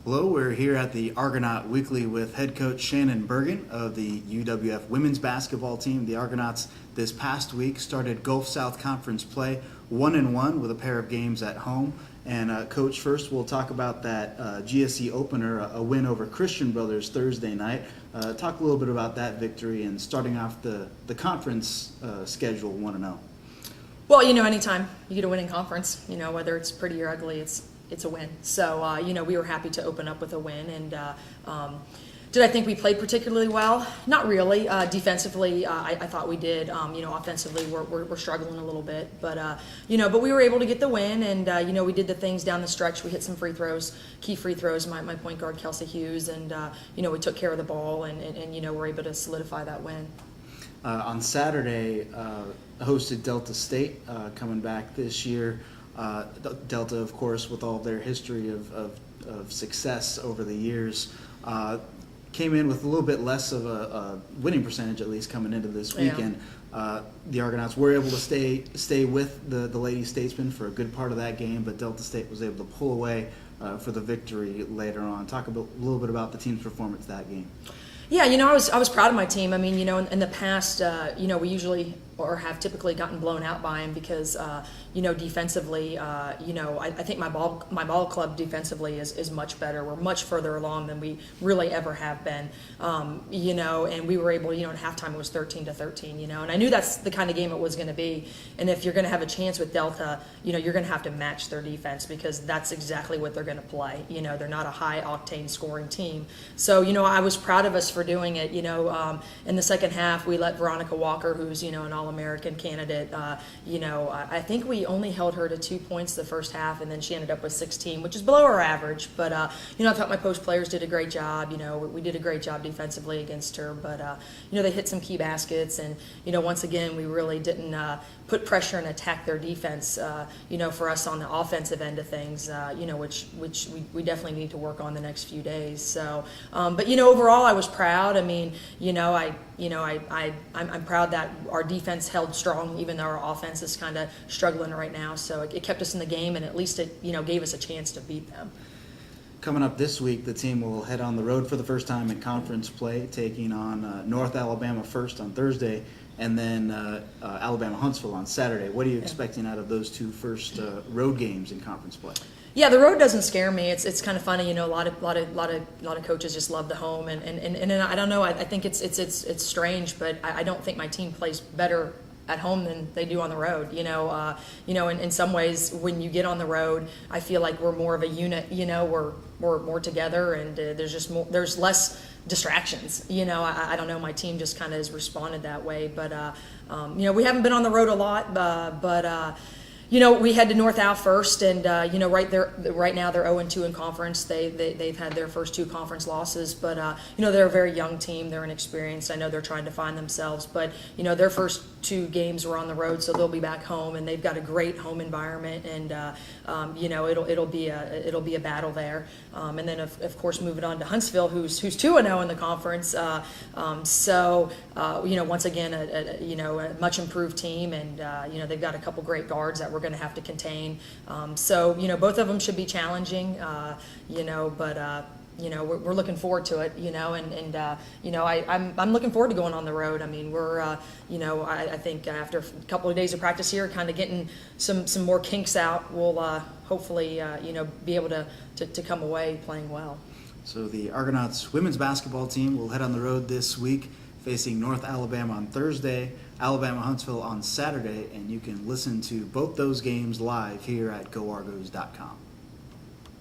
Hello, we're here at the Argonaut Weekly with head coach Shannan Bergen of the UWF women's basketball team. The Argonauts this past week started Gulf South Conference play 1-1 with a pair of games at home. And Coach, first we'll talk about that GSC opener, a win over Christian Brothers Thursday night. Talk a little bit about that victory and starting off the conference schedule 1-0. Well, anytime you get a winning conference, whether it's pretty or ugly, it's a win. So, we were happy to open up with a win. And did I think we played particularly well? Not really. Defensively, I thought we did. Offensively, we're struggling a little bit. But we were able to get the win. And, we did the things down the stretch. We hit some free throws, key free throws, my point guard, Kelsey Hughes. And, we took care of the ball and we're able to solidify that win. On Saturday, hosted Delta State coming back this year. Delta, of course, with all their history of success over the years, came in with a little bit less of a winning percentage, at least coming into this weekend. Yeah. The Argonauts were able to stay with the Lady Statesmen for a good part of that game, but Delta State was able to pull away for the victory later on. Talk a little bit about the team's performance that game. Yeah, I was proud of my team. I mean, in the past, we usually or have typically gotten blown out by them because, defensively, I think my ball club defensively is much better. We're much further along than we really ever have been, and we were able, at halftime it was 13-13, and I knew that's the kind of game it was going to be. And if you're going to have a chance with Delta, you're going to have to match their defense because that's exactly what they're going to play. They're not a high octane scoring team. So, I was proud of us for doing it. In the second half, we let Veronica Walker, who's, an All-American candidate, I think we only held her to 2 points the first half, and then she ended up with 16, which is below our average. But, I thought my post players did a great job. We did a great job defensively against her. But, they hit some key baskets, and, once again, we really didn't put pressure and attack their defense, for us on the offensive end of things, which we definitely need to work on the next few days. So, but, overall, I was proud. I mean, I'm proud that our defense held strong, even though our offense is kind of struggling right now. So it kept us in the game, and at least it, gave us a chance to beat them. Coming up this week, the team will head on the road for the first time in conference play, taking on North Alabama first on Thursday, and then Alabama Huntsville on Saturday. What are you expecting out of those two first road games in conference play? Yeah, the road doesn't scare me. It's kind of funny, a lot of coaches just love the home, and I don't know. I think it's strange, but I don't think my team plays better at home than they do on the road. In some ways, when you get on the road, I feel like we're more of a unit. We're more together, and there's less distractions. I don't know. My team just kind of has responded that way, but we haven't been on the road a lot, but. We head to North Al first, and right now they're 0-2 in conference. They've had their first two conference losses, but they're a very young team. They're inexperienced. I know they're trying to find themselves, but their first two games were on the road, so they'll be back home, and they've got a great home environment, and it'll be a battle there. And then of course moving on to Huntsville, who's 2-0 in the conference. Once again a much improved team, and they've got a couple great guards that we're going to have to contain. Both of them should be challenging, but we're looking forward to it, I'm looking forward to going on the road. I mean, we're, I think after a couple of days of practice here, kind of getting some more kinks out, we'll hopefully, be able to come away playing well. So the Argonauts women's basketball team will head on the road this week, facing North Alabama on Thursday, Alabama Huntsville on Saturday, and you can listen to both those games live here at GoArgos.com.